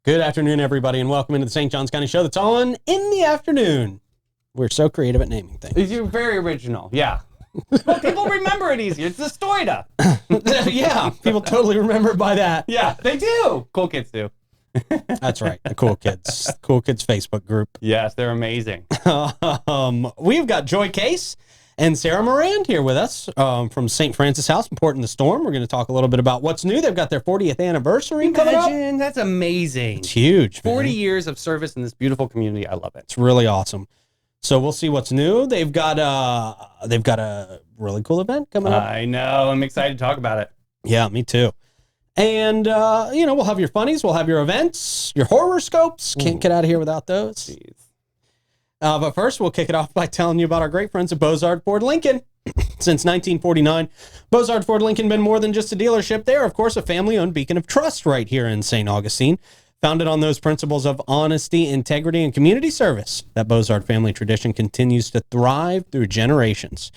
Good afternoon, everybody, and welcome into the St. Johns County Show that's on in the afternoon. We're so creative at naming things. You're very original, yeah. Well, people remember it easier. It's the story-da. Yeah, people totally remember by that. Yeah, they do. Cool kids do. That's right, the Cool Kids. Cool Kids Facebook group. Yes, they're amazing. We've got Joy Case and Sara Morand here with us from St. Francis House in Port in the Storm. We're going to talk a little bit about what's new. They've got their 40th anniversary coming up. That's amazing. It's huge, man. 40 years of service in this beautiful community. I love it. It's really awesome. So we'll see what's new. They've got a really cool event coming up. I know. I'm excited to talk about it. Yeah, me too. And, we'll have your funnies. We'll have your events, your horoscopes. Can't get out of here without those. Jeez. But first, we'll kick it off by telling you about our great friends at Bozard Ford Lincoln. Since 1949, Bozard Ford Lincoln been more than just a dealership. They are, of course, a family-owned beacon of trust right here in St. Augustine. Founded on those principles of honesty, integrity, and community service, that Bozard family tradition continues to thrive through generations.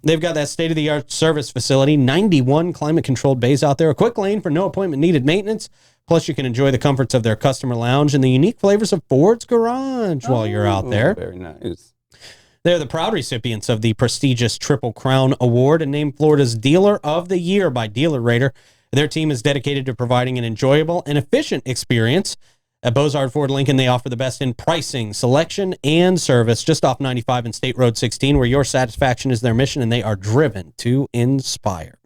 They've got that state-of-the-art service facility, 91 climate-controlled bays out there, a quick lane for no appointment-needed maintenance. Plus, you can enjoy the comforts of their customer lounge and the unique flavors of Ford's Garage while you're out there. Very nice. They're the proud recipients of the prestigious Triple Crown Award and named Florida's Dealer of the Year by Dealer Rater. Their team is dedicated to providing an enjoyable and efficient experience. At Bozard Ford Lincoln, they offer the best in pricing, selection, and service just off 95 and State Road 16, where your satisfaction is their mission, and they are driven to inspire.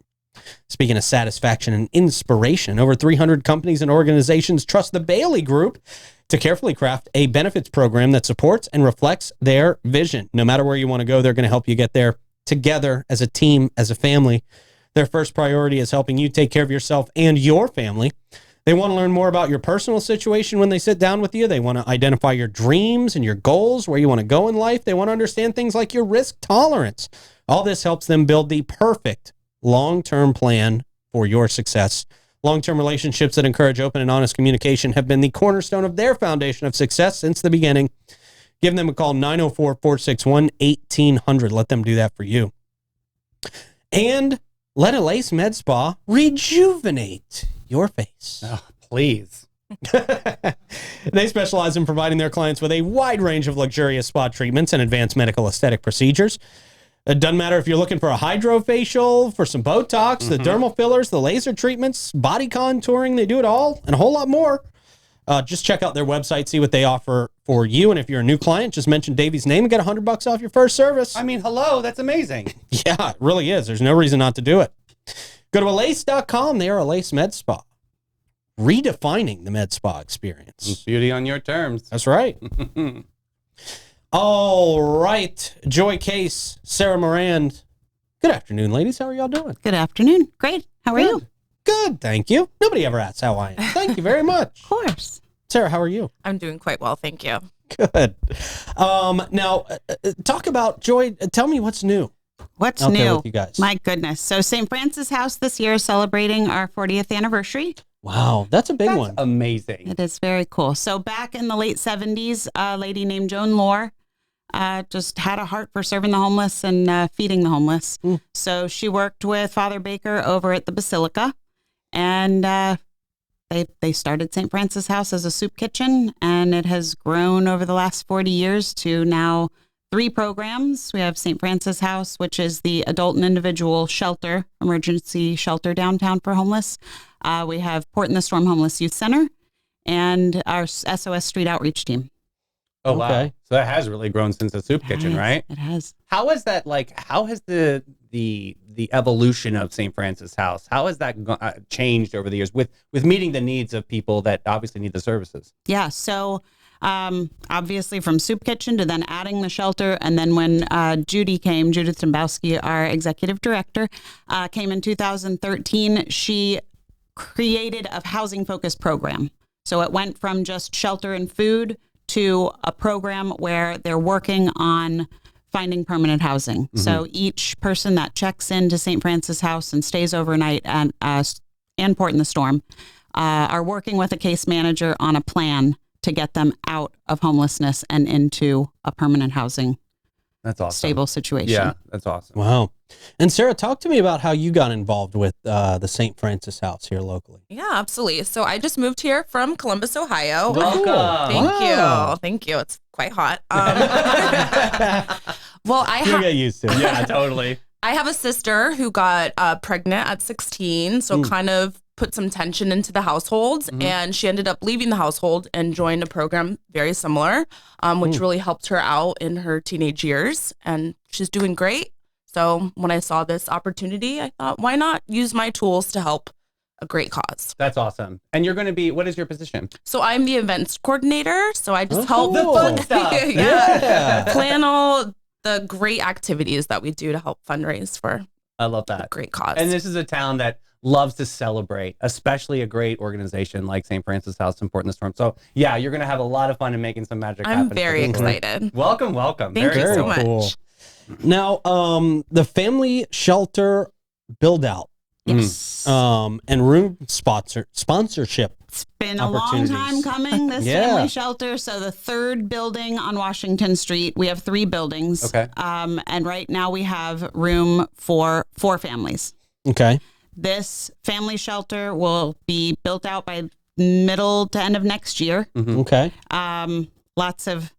Speaking of satisfaction and inspiration, over 300 companies and organizations trust the Bailey Group to carefully craft a benefits program that supports and reflects their vision. No matter where you want to go, they're going to help you get there together as a team, as a family. Their first priority is helping you take care of yourself and your family. They want to learn more about your personal situation when they sit down with you. They want to identify your dreams and your goals, where you want to go in life. They want to understand things like your risk tolerance. All this helps them build the perfect long-term plan for your success. Long-term relationships that encourage open and honest communication have been the cornerstone of their foundation of success since the beginning. Give them a call, 904-461-1800. Let them do that for you. And let Alace Med Spa rejuvenate your face. Oh, please. They specialize in providing their clients with a wide range of luxurious spa treatments and advanced medical aesthetic procedures. It doesn't matter if you're looking for a hydrofacial, for some Botox, the dermal fillers, the laser treatments, body contouring. They do it all and a whole lot more. Just check out their website, see what they offer for you. And if you're a new client, just mention Davey's name and get $100 off your first service. I mean, hello, that's amazing. Yeah, it really is. There's no reason not to do it. Go to Alace.com. They are Alace Med Spa. Redefining the med spa experience. Beauty on your terms. That's right. All right. Joy Case, Sara Morand. Good afternoon, ladies. How are y'all doing? Good afternoon. Great. How are you? Good, thank you. Nobody ever asks how I am. Thank you very much. Of course. Sara, how are you? I'm doing quite well, thank you. Good. Now, talk about Joy. Tell me what's new. What's out there new? with you guys. My goodness. So St. Francis House this year is celebrating our 40th anniversary. Wow, that's a big one. Amazing. It is very cool. So back in the late 70s, a lady named Joan Lohr just had a heart for serving the homeless and feeding the homeless. So she worked with Father Baker over at the Basilica, and they started St. Francis House as a soup kitchen, and it has grown over the last 40 years to now 3 programs. We have St. Francis House, which is the adult and individual shelter, emergency shelter downtown for homeless. We have Port in the Storm Homeless Youth Center and our SOS Street Outreach team. Oh, wow. So that has really grown since the soup kitchen, right? It has. How is that how has the evolution of St. Francis House, how has that changed over the years with meeting the needs of people that obviously need the services? Yeah. So obviously from soup kitchen to then adding the shelter. And then when Judith Dombowski, our executive director, came in 2013, she created a housing focused program. So it went from just shelter and food to a program where they're working on finding permanent housing. Mm-hmm. So each person that checks into St. Francis House and stays overnight and Port in the Storm are working with a case manager on a plan to get them out of homelessness and into a permanent housing That's awesome. stable situation. Yeah, that's awesome. Wow. And Sarah, talk to me about how you got involved with the St. Francis House here locally. Yeah, absolutely. So I just moved here from Columbus, Ohio. Welcome. Thank you. It's quite hot. Well, You'll get used to it. Yeah, totally. I have a sister who got pregnant at 16, so kind of put some tension into the household, and she ended up leaving the household and joined a program very similar, which really helped her out in her teenage years, and she's doing great. So when I saw this opportunity, I thought, why not use my tools to help a great cause? That's awesome. And you're going to be, what is your position? So I'm the events coordinator, so I just help The fun stuff. Yeah. plan all the great activities that we do to help fundraise for I love a that. great cause. And this is a town that loves to celebrate, especially a great organization like St. Francis House in Port in the Storm. So yeah, you're going to have a lot of fun in making some magic happen. I'm for very this group. excited. Welcome. Thank you Very so cool. much. Cool. Now, the family shelter build out Yes. and room sponsorship. It's been a long opportunities. time coming, this Yeah. family shelter. So the third building on Washington Street, we have 3 buildings. Okay. And right now we have room for 4 families. Okay. This family shelter will be built out by middle to end of next year. Okay. Lots of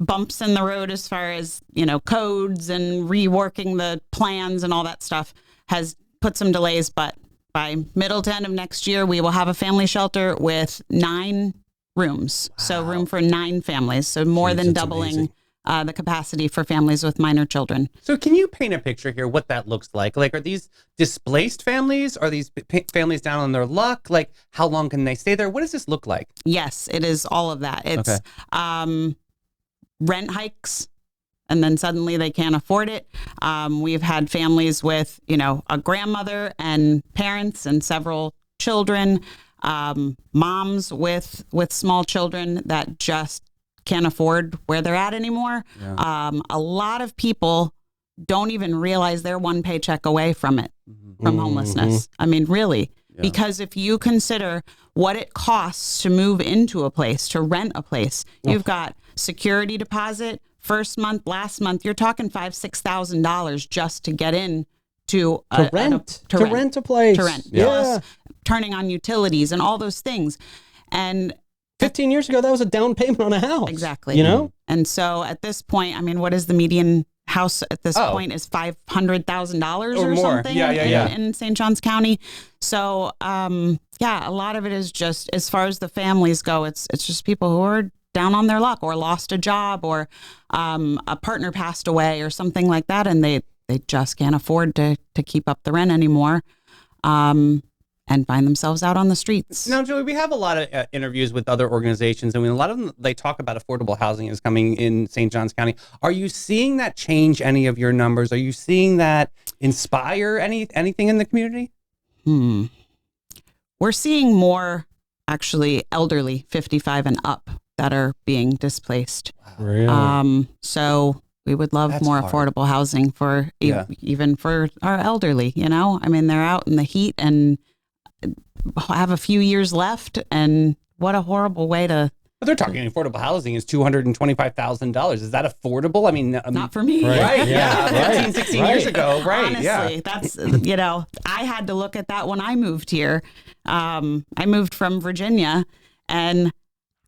bumps in the road as far as, codes and reworking the plans and all that stuff has put some delays, but by middle to end of next year, we will have a family shelter with 9 rooms. So room for 9 families. So more than that's doubling amazing. the capacity for families with minor children. So can you paint a picture here what that looks like? Like, are these displaced families? Are these families down on their luck? Like, how long can they stay there? What does this look like? Yes, it is all of that. It's Okay. Rent hikes, and then suddenly they can't afford it. We've had families with, a grandmother and parents and several children, moms with small children that just can't afford where they're at anymore. Yeah. A lot of people don't even realize they're one paycheck away from it, from homelessness. I mean, really, because if you consider what it costs to move into a place, to rent a place, you've got security deposit, first month, last month, you're talking $5,000-$6,000 just to get in to rent a place. To rent. Yeah. Plus turning on utilities and all those things. And 15 years ago, that was a down payment on a house. exactly. You know? And so at this point, I mean, what is the median house at this point is $500,000 Or or more. something Yeah. in St. Johns County. So, a lot of it is just, as far as the families go, it's just people who are down on their luck or lost a job or a partner passed away or something like that. And they just can't afford to keep up the rent anymore. And find themselves out on the streets. Now, Joey, we have a lot of interviews with other organizations, and a lot of them, they talk about affordable housing is coming in St. Johns County. Are you seeing that change any of your numbers? Are you seeing that inspire anything in the community? We're seeing more actually elderly 55 and up that are being displaced. Really? So we would love That's more hard. affordable housing for even for our elderly, I mean, they're out in the heat and have a few years left, and what a horrible way to. But they're talking affordable housing is $225,000. Is that affordable? I mean, Not for me. Right. Yeah. Yeah. 15, Right. 16 years ago. Right. Honestly, Yeah. that's, I had to look at that when I moved here. I moved from Virginia and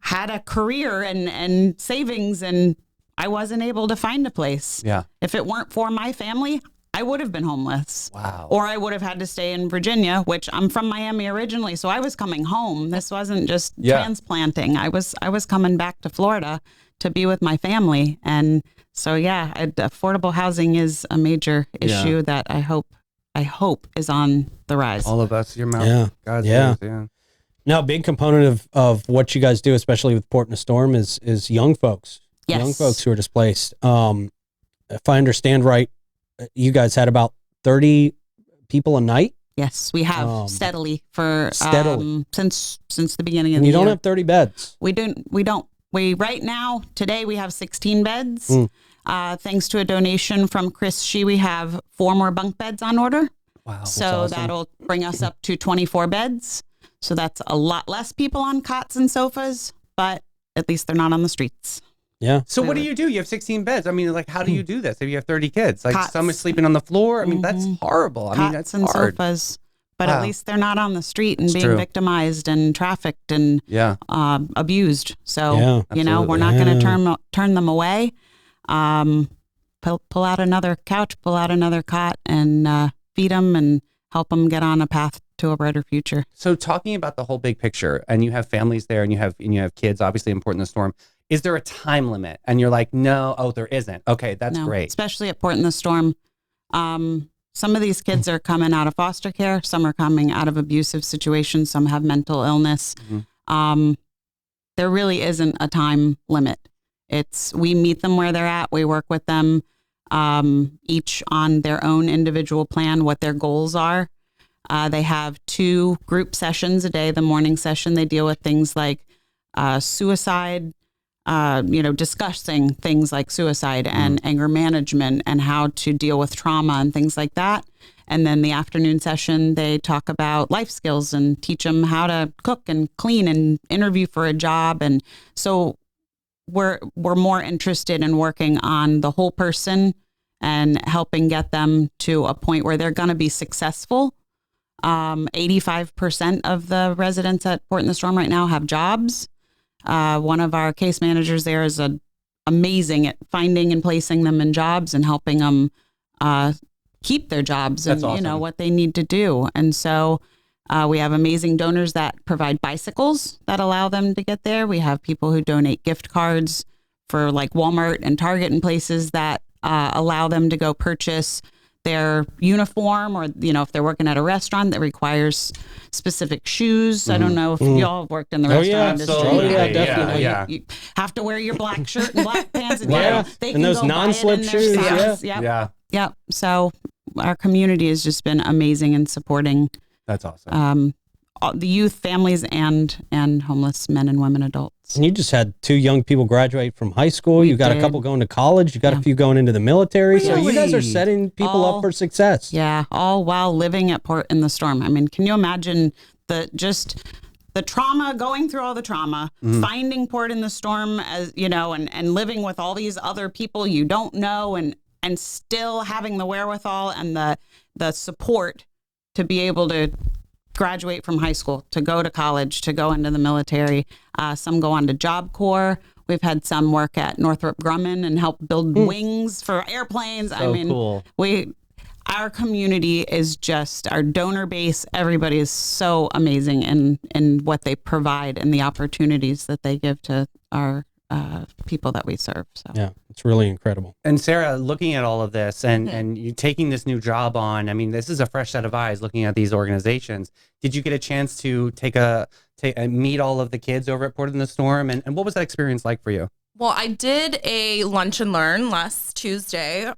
had a career and savings, and I wasn't able to find a place. Yeah. If it weren't for my family, I would have been homeless. Wow. Or I would have had to stay in Virginia, which I'm from Miami originally. So I was coming home. This wasn't just transplanting. I was coming back to Florida to be with my family. And so, affordable housing is a major issue that I hope is on the rise. All of us, your mouth. Yeah. God's Yeah. ears, yeah. Now, a big component of what you guys do, especially with Port in a Storm, is young folks. Yes. Young folks who are displaced. If I understand right, you guys had about 30 people a night. Yes, we have steadily for Steadily. Since the beginning of And the you year. don't have 30 beds. We don't. We right now today we have 16 beds. Thanks to a donation from Chris Shee, we have 4 more bunk beds on order. Wow. So that'll bring us up to 24 beds. So that's a lot less people on cots and sofas, but at least they're not on the streets. Yeah. So what do? You have 16 beds. I mean, like, how do you do this if you have 30 kids? Like, Cots. some is sleeping on the floor. I mean, that's horrible. I mean, that's Cots and hard. sofas. But Wow. at least they're not on the street and being true. victimized and trafficked and Yeah. abused. So, Yeah, we're not going to turn them away. Pull out another couch, pull out another cot, and feed them and help them get on a path to a brighter future. So talking about the whole big picture, and you have families there, and you have kids, obviously important in the storm. Is there a time limit? And you're like, no, there isn't. Okay, that's No, great. especially at Port in the Storm. Some of these kids are coming out of foster care. Some are coming out of abusive situations. Some have mental illness. There really isn't a time limit. We meet them where they're at. We work with them, each on their own individual plan, what their goals are. They have 2 group sessions a day. The morning session, they deal with things like suicide, discussing things like suicide and anger management and how to deal with trauma and things like that. And then the afternoon session, they talk about life skills and teach them how to cook and clean and interview for a job. And so we're more interested in working on the whole person and helping get them to a point where they're going to be successful. 85% of the residents at Port in the Storm right now have jobs. One of our case managers there is amazing at finding and placing them in jobs and helping them keep their jobs. That's and awesome. what they need to do. And so we have amazing donors that provide bicycles that allow them to get there. We have people who donate gift cards for like Walmart and Target and places that allow them to go purchase their uniform, or if they're working at a restaurant that requires specific shoes. I don't know if y'all have worked in the restaurant industry. absolutely. Yeah, definitely. You have to wear your black shirt and black pants. And Yeah. they And can those go buy it non-slip in their shoes, stores. yeah. Yep. Yeah, Yep. So our community has just been amazing in supporting that's awesome. all the youth, families, and homeless men and women, adults. And you just had 2 young people graduate from high school. You got a did. couple going to college. You got a few going into the military. So you guys are Really? setting people up for success. Yeah, all while living at Port in the Storm. I mean, can you imagine the trauma, going through all the trauma, finding Port in the Storm as, and living with all these other people you don't know, and still having the wherewithal and the support to be able to graduate from high school, to go to college, to go into the military. Some go on to Job Corps. We've had some work at Northrop Grumman and help build wings for airplanes. So cool. Our community is just, our donor base, everybody is so amazing in what they provide and the opportunities that they give to our people that we serve. So. Yeah, it's really incredible. And Sarah, looking at all of this and you taking this new job on, I mean, this is a fresh set of eyes looking at these organizations. Did you get a chance to meet all of the kids over at Port in the Storm? And what was that experience like for you? Well, I did a lunch and learn last Tuesday,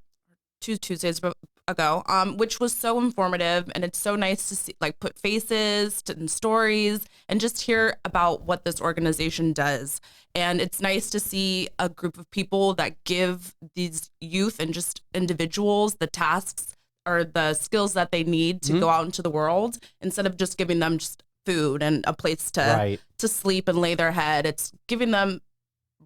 2 Tuesdays ago, which was so informative, and it's so nice to see, like, put faces and stories and just hear about what this organization does. And it's nice to see a group of people that give these youth and just individuals the tasks or the skills that they need to go out into the world, instead of just giving them just food and a place to sleep and lay their head. It's giving them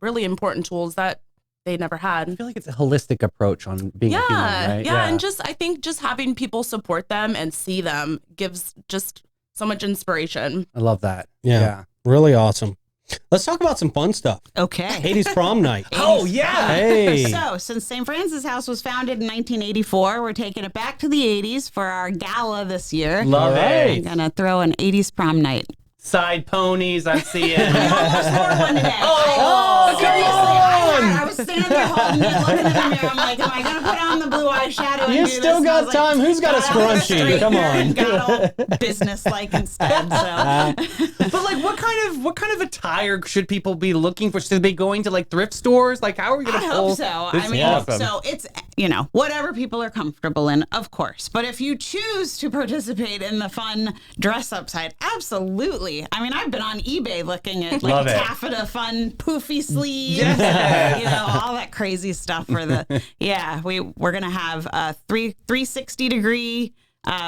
really important tools that they never had. I feel like it's a holistic approach on being a human, right? Yeah, and I think just having people support them and see them gives just so much inspiration. I love that. Yeah. Really awesome. Let's talk about some fun stuff. Okay. Hades prom night. Oh, yeah. Hey. So, since St. Francis House was founded in 1984, we're taking it back to the 80s for our gala this year. Love Right. it. We're going to throw an 80s prom night. Side ponies, I'm seeing. Almost wore one today. I was standing there holding it, looking in the mirror. I'm like, am I going to put on the blue eyeshadow and You do still this? And I got was time. Who's got a got out the scrunchie? straightener Come on. and got all business-like instead. So. But like, what kind of attire should people be looking for? Should they be going to like thrift stores? Like, how are we going to I pull? hope so. This I is mean, awesome. so it's, whatever people are comfortable in, of course. But if you choose to participate in the fun dress-up side, absolutely. I mean, I've been on eBay looking at like Love it. taffeta fun poofy sleeves, all that crazy stuff for the, we're going to have a 360-degree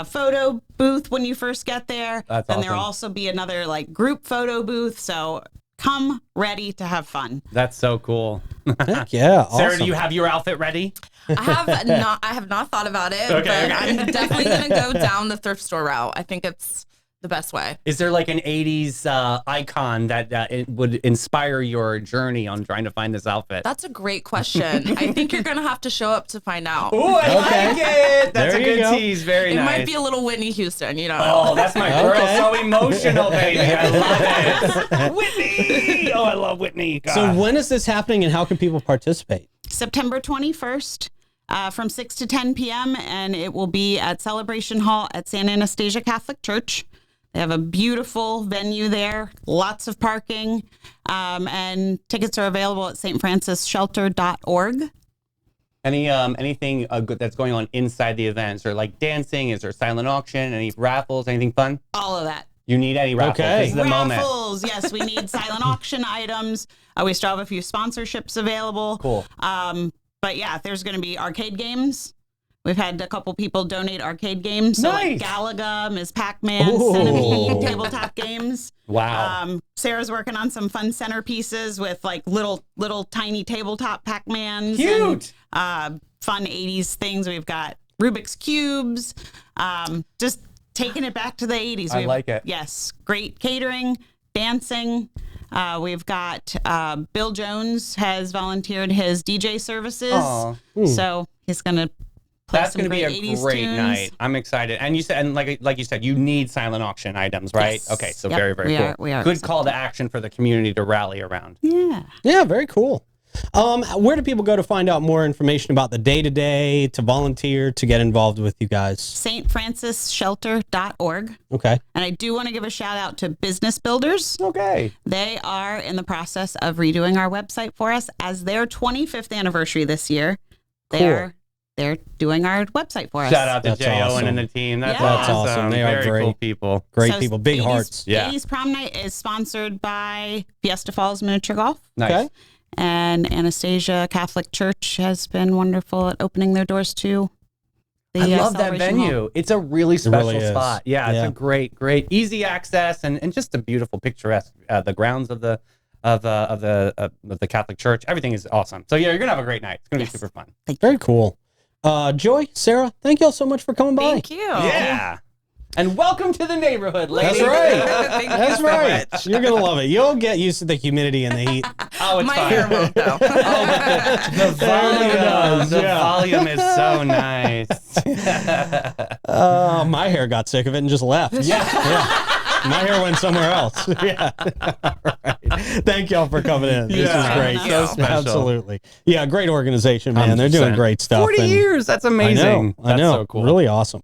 photo booth when you first get there. That's then there'll awesome. also be another like group photo booth. So come ready to have fun. That's so cool. Heck yeah. Sarah, Awesome. do you have your outfit ready? I have not thought about it, Okay, but okay. I'm definitely going to go down the thrift store route. I think it's the best way. Is there like an 80s icon that it would inspire your journey on trying to find this outfit? That's a great question. I think you're going to have to show up to find out. Oh, I like it. That's There a you good go. tease. Very It nice. might be a little Whitney Houston, you know. Oh, that's my girl. Okay. So emotional, baby. I love it. Whitney. Oh, I love Whitney. God. So when is this happening and how can people participate? September 21st from 6 to 10 p.m. and it will be at Celebration Hall at Santa Anastasia Catholic Church. They have a beautiful venue there, lots of parking, and tickets are available at stfrancisshelter.org. Anything good that's going on inside the events, or like dancing? Is there silent auction? Any raffles? Anything fun? All of that. You need any raffles? Okay. This is the moment. Raffles, yes, we need silent auction items. We still have a few sponsorships available. Cool. But yeah, there's going to be arcade games. We've had a couple people donate arcade games. So Nice. like Galaga, Ms. Pac-Man, Ooh. Centipede, tabletop games. Wow. Sarah's working on some fun centerpieces with like little tiny tabletop Pac-Mans. Cute. And, fun 80s things. We've got Rubik's Cubes. Just taking it back to the 80s. I like it. Yes. Great catering, dancing. We've got Bill Jones has volunteered his DJ services. Aw. So he's going to play That's some going to be great a 80s great tunes. night. I'm excited. And you said, and like you said, you need silent auction items, right? Yes. Okay, so Yep, very, very we cool. are- we are Good excited. call to action for the community to rally around. Yeah. Yeah, very cool. Where do people go to find out more information about the day-to-day, to volunteer, to get involved with you guys? stfrancisshelter.org. Okay. And I do want to give a shout out to Business Builders. Okay. They are in the process of redoing our website for us as their 25th anniversary this year. They're doing our website for us. Shout out to That's Jay awesome. Owen and the team. That's Yeah. That's awesome. They are Very great. cool people. Great So people, big 80s hearts. Yeah. 80s Prom Night is sponsored by Fiesta Falls Miniature Golf. Nice. Okay. And Anastasia Catholic Church has been wonderful at opening their doors to the I love that Celebration Hall. venue. It's a really special really is. spot. Yeah, Yeah. it's a great, easy access and just a beautiful, picturesque. The grounds of the Catholic Church, everything is awesome. So yeah, you're gonna have a great night. It's gonna Yes. be super fun. Very cool. Joy, Sarah, thank you all so much for coming by. Thank you. Yeah. And welcome to the neighborhood, ladies. That's right. Thank you That's so right. much. You're going to love it. You'll get used to the humidity and the heat. Oh, it's My fine. hair won't though. The volume, does, the yeah. volume is so nice. My hair got sick of it and just left. Yeah. My hair went somewhere else. Yeah. All right. Thank y'all for coming in. This Yeah. is great. So special. Absolutely. Yeah, great organization, man. They're doing 100%. great stuff. 40 and years. That's amazing. I know. That's so cool. Really awesome.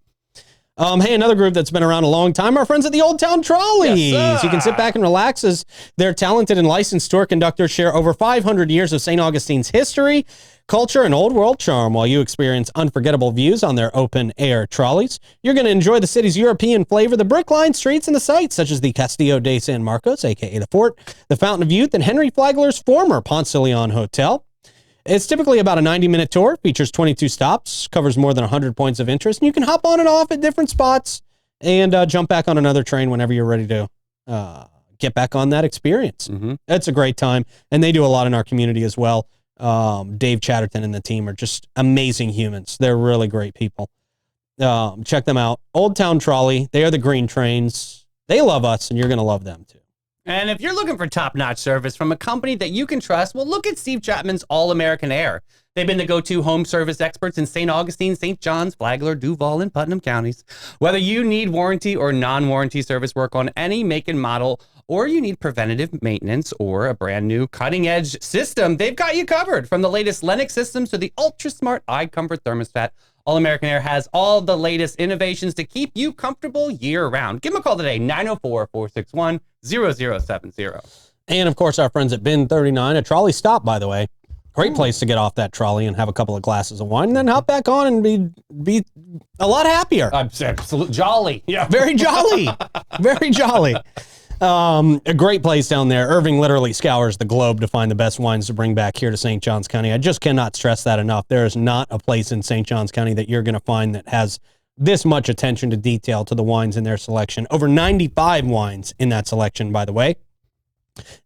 Hey, another group that's been around a long time, our friends at the Old Town Trolleys. Yes, sir. You can sit back and relax as their talented and licensed tour conductors share over 500 years of St. Augustine's history, culture, and old world charm while you experience unforgettable views on their open-air trolleys. You're going to enjoy the city's European flavor, the brick-lined streets, and the sights such as the Castillo de San Marcos, a.k.a. the Fort, the Fountain of Youth, and Henry Flagler's former Ponce de Leon Hotel. It's typically about a 90-minute tour, features 22 stops, covers more than 100 points of interest, and you can hop on and off at different spots and jump back on another train whenever you're ready to get back on that experience. Mm-hmm. It's a great time, and they do a lot in our community as well. Dave Chatterton and the team are just amazing humans. They're really great people. Check them out. Old Town Trolley. They are the green trains. They love us, and you're going to love them too. And if you're looking for top-notch service from a company that you can trust, well, look at Steve Chapman's All-American Air. They've been the go-to home service experts in St. Augustine, St. John's, Flagler, Duval, and Putnam counties. Whether you need warranty or non-warranty service work on any make and model, or you need preventative maintenance or a brand new cutting-edge system, they've got you covered. From the latest Lennox systems to the ultra-smart iComfort thermostat, All-American Air has all the latest innovations to keep you comfortable year-round. Give them a call today, 904-461-0070. And of course, our friends at Bin 39, a trolley stop, by the way. Great place to get off that trolley and have a couple of glasses of wine and then hop back on and be a lot happier. Absolutely jolly. Yeah. Very jolly. Very jolly. A great place down there. Irving literally scours the globe to find the best wines to bring back here to St. Johns County. I just cannot stress that enough. There is not a place in St. Johns County that you're going to find that has this much attention to detail to the wines in their selection. Over 95 wines in that selection, by the way.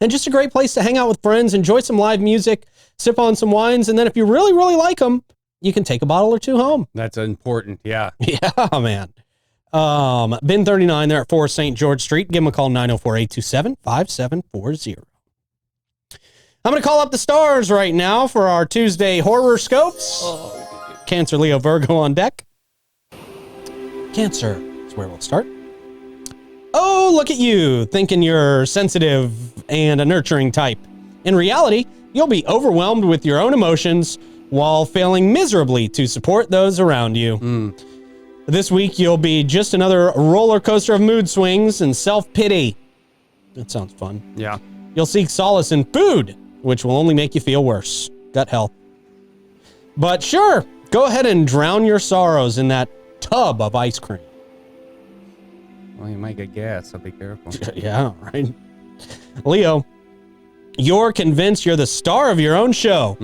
And just a great place to hang out with friends, enjoy some live music, sip on some wines, and then if you really, really like them, you can take a bottle or two home. That's important. Yeah. Yeah, man. Bin 39 there at 4 St. George Street. Give them a call, 904-827-5740. I'm going to call up the stars right now for our Tuesday horror scopes. Cancer, Leo, Virgo on deck. Cancer is where we'll start. Oh, look at you, thinking you're sensitive and a nurturing type. In reality, you'll be overwhelmed with your own emotions while failing miserably to support those around you. This week, you'll be just another roller coaster of mood swings and self-pity. That sounds fun. Yeah. You'll seek solace in food, which will only make you feel worse. Gut health. But sure, go ahead and drown your sorrows in that tub of ice cream. Well, you might get gas, so be careful. Yeah, right. Leo, you're convinced you're the star of your own show,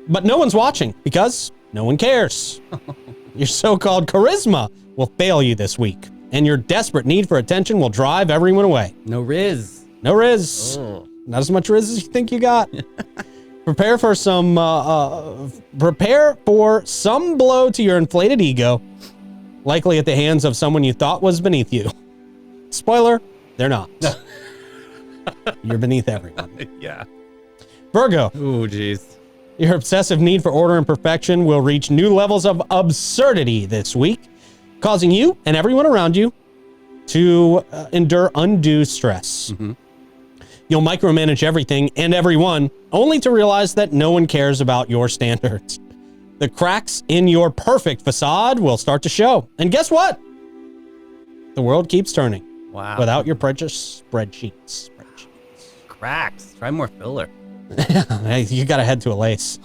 but no one's watching because no one cares. Your so-called charisma will fail you this week, and your desperate need for attention will drive everyone away. No Riz. No Riz. Oh. Not as much Riz as you think you got. Prepare for some blow to your inflated ego, likely at the hands of someone you thought was beneath you. Spoiler, they're not. You're beneath everyone. Yeah. Virgo. Oh, jeez. Your obsessive need for order and perfection will reach new levels of absurdity this week, causing you and everyone around you to endure undue stress. You'll micromanage everything and everyone, only to realize that no one cares about your standards. The cracks in your perfect facade will start to show. And guess what? The world keeps turning. Wow. Without your precious spreadsheets. Cracks. Try more filler. Hey, you got to head to a lace.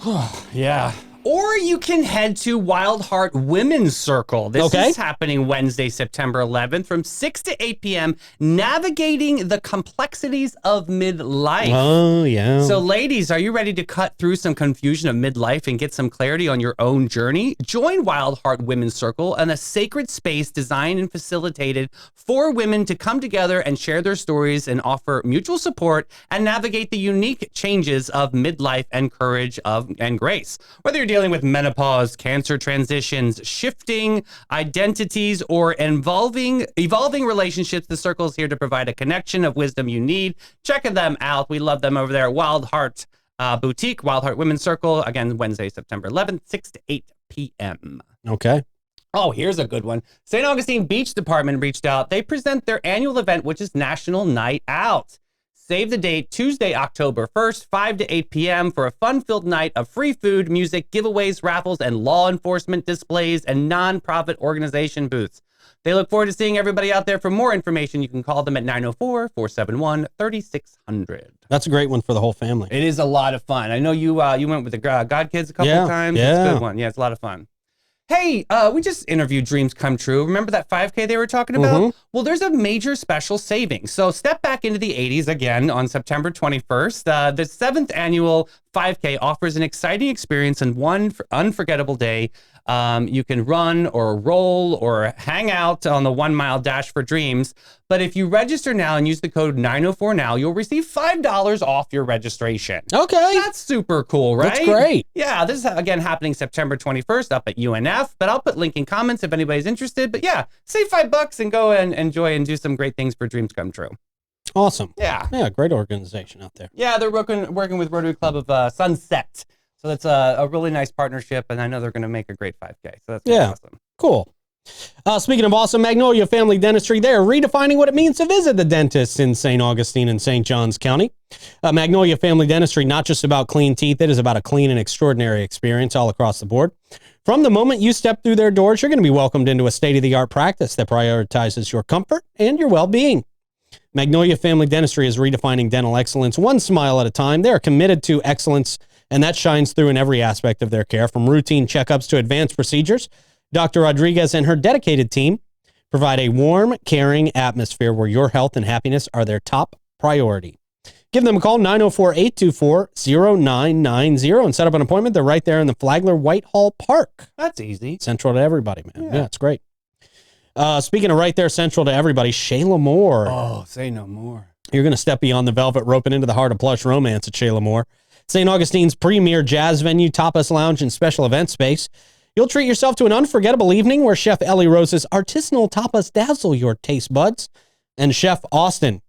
Yeah. Or you can head to Wild Heart Women's Circle. This is happening Wednesday, September 11th from 6 to 8 p.m. Navigating the complexities of midlife. Oh, yeah. So, ladies, are you ready to cut through some confusion of midlife and get some clarity on your own journey? Join Wild Heart Women's Circle and a sacred space designed and facilitated for women to come together and share their stories and offer mutual support and navigate the unique changes of midlife and courage and grace. Whether you're dealing with menopause, cancer transitions, shifting identities, or evolving relationships, the Circle is here to provide a connection of wisdom you need. Check them out. We love them over there at Wild Heart Boutique, Wild Heart Women's Circle. Again, Wednesday, September 11th, 6 to 8 p.m. Okay. Oh, here's a good one. St. Augustine Beach Department reached out. They present their annual event, which is National Night Out. Save the date, Tuesday, October 1st, 5 to 8 p.m. for a fun-filled night of free food, music, giveaways, raffles, and law enforcement displays and nonprofit organization booths. They look forward to seeing everybody out there. For more information, you can call them at 904-471-3600. That's a great one for the whole family. It is a lot of fun. I know you went with the God Kids a couple of times. Yeah. It's a good one. Yeah, it's a lot of fun. Hey, we just interviewed Dreams Come True. Remember that 5K they were talking about? Well, there's a major special savings. So step back into the 80s again on September 21st. The 7th annual 5K offers an exciting experience and one unforgettable day. You can run or roll or hang out on the 1 mile dash for dreams. But if you register now and use the code 904NOW, you'll receive $5 off your registration. Okay. That's super cool, right? That's great. Yeah, this is, again, happening September 21st up at UNF. But I'll put link in comments if anybody's interested. But yeah, save $5 and go and enjoy and do some great things for dreams come true. Awesome. Yeah. Yeah, great organization out there. Yeah, they're working with Rotary Club of Sunset. So that's a really nice partnership, and I know they're going to make a great 5K. So that's awesome. Cool. Speaking of awesome, Magnolia Family Dentistry, they're redefining what it means to visit the dentist in St. Augustine and St. Johns County. Magnolia Family Dentistry, not just about clean teeth, it is about a clean and extraordinary experience all across the board. From the moment you step through their doors, you're going to be welcomed into a state-of-the-art practice that prioritizes your comfort and your well-being. Magnolia Family Dentistry is redefining dental excellence one smile at a time. They are committed to excellence, and that shines through in every aspect of their care, from routine checkups to advanced procedures. Dr. Rodriguez and her dedicated team provide a warm, caring atmosphere where your health and happiness are their top priority. Give them a call, 904-824-0990, and set up an appointment. They're right there in the Flagler Whitehall Park. That's easy. Central to everybody, man. Yeah, it's great. Speaking of right there, central to everybody, Shayla Moore. Oh, say no more. You're going to step beyond the velvet rope and into the heart of plush romance at Shayla Moore. St. Augustine's premier jazz venue, tapas lounge, and special event space. You'll treat yourself to an unforgettable evening where Chef Ellie Rose's artisanal tapas dazzle your taste buds. And Chef Austin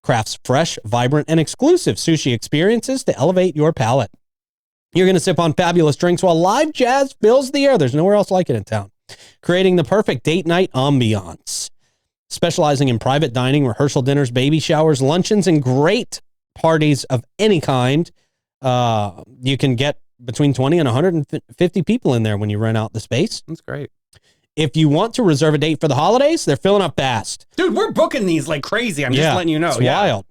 crafts fresh, vibrant, and exclusive sushi experiences to elevate your palate. You're going to sip on fabulous drinks while live jazz fills the air. There's nowhere else like it in town. Creating the perfect date night ambiance. Specializing in private dining, rehearsal dinners, baby showers, luncheons, and great parties of any kind. You can get between 20 and 150 people in there when you rent out the space. That's great. If you want to reserve a date for the holidays, they're filling up fast. Dude, we're booking these like crazy. I'm just letting you know. It's wild.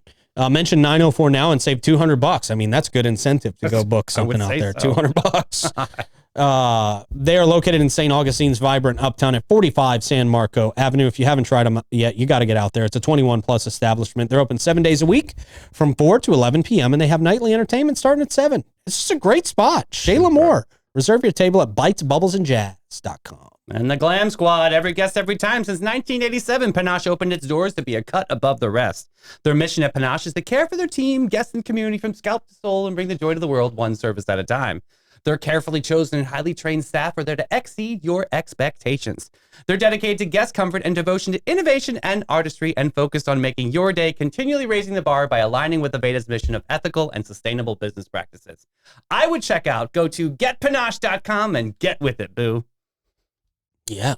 Mention 904 now and save $200. I mean, that's good incentive to go book something out there. So. $200. They are located in St. Augustine's vibrant uptown at 45 San Marco Avenue. If you haven't tried them yet, you got to get out there. It's a 21 plus establishment. They're open 7 days a week from 4 to 11 p.m. and they have nightly entertainment starting at 7. It's just a great spot. Shayla Moore. Reserve your table at bitesbubblesandjazz.com. And the Glam Squad, every guest, every time. Since 1987, Panache opened its doors to be a cut above the rest. Their mission at Panache is to care for their team, guests, and community from scalp to soul and bring the joy to the world one service at a time. Their carefully chosen and highly trained staff are there to exceed your expectations. They're dedicated to guest comfort and devotion to innovation and artistry and focused on making your day, continually raising the bar by aligning with Aveda's mission of ethical and sustainable business practices. I would check out, go to getpanache.com and get with it, boo. Yeah.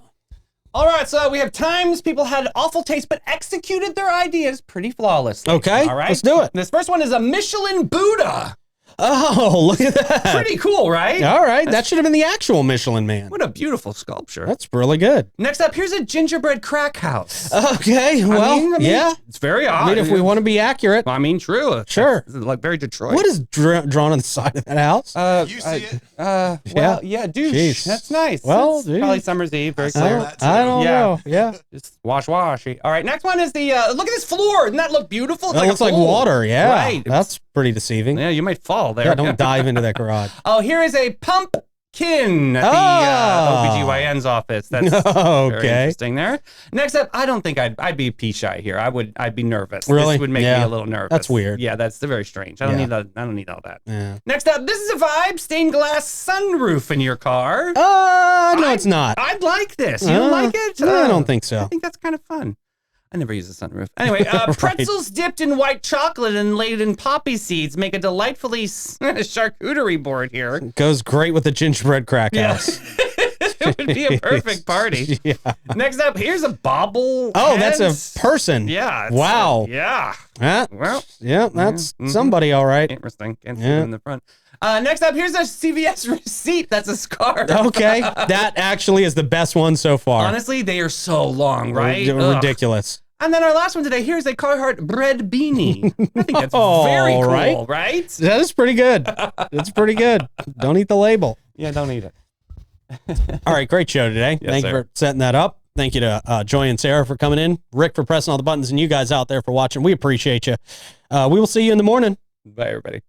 All right, so we have times people had awful taste but executed their ideas pretty flawlessly. Okay, all right, let's do it. This first one is a Michelin Buddha. Oh, look at that. Pretty cool, right? All right, that should have been the actual Michelin Man. What a beautiful sculpture. That's really good. Next up, here's a gingerbread crack house. Okay, well, I mean, yeah. It's very odd. I mean, if we want to be accurate. I mean, true. Sure. It's like very Detroit. What is drawn on the side of that house? You see it? Well, yeah, douche. Jeez. That's nice. Well, It's probably summer's eve. Very saw clear. that too. I don't know. Yeah. Just washy. All right, next one is the, look at this floor. Doesn't that look beautiful? It's That looks a like pool. water. Yeah. Right. That's pretty deceiving. Yeah, you might fall there. Yeah, don't dive into that garage. Oh, here is a pumpkin at the OBGYN's office. That's very Okay. interesting there. Next up, I don't think I'd be pee shy here. I'd be nervous. Really? This would make me Yeah. a little nervous. That's weird. Yeah, that's very strange. I don't need all that. Yeah. Next up, this is a vibe, stained glass sunroof in your car. No, it's not. I'd like this. You don't like it? I don't think I so. think that's kind of fun. I never use a sunroof. Anyway, pretzels dipped in white chocolate and laid in poppy seeds make a delightfully charcuterie board here. Goes great with the gingerbread crack house. It would be a perfect party. Yeah. Next up, here's a bobble. Oh, that's a person. Yeah. Wow. Yeah. Huh? Well, Yeah, that's somebody, all right. interesting. Can't see them in the front. Next up, here's a CVS receipt. That's a scarf. Okay, that actually is the best one so far. Honestly, they are so long, right? Ugh. Ridiculous. And then our last one today, here's a Carhartt bread beanie. I think that's Oh, very cool, right? right? That is pretty good. It's pretty good. Don't eat the label. Yeah, don't eat it. All right, great show today. Yes, Thank you for setting that up. Thank you to Joy and Sarah for coming in, Rick for pressing all the buttons, and you guys out there for watching. We appreciate you. We will see you in the morning. Bye, everybody.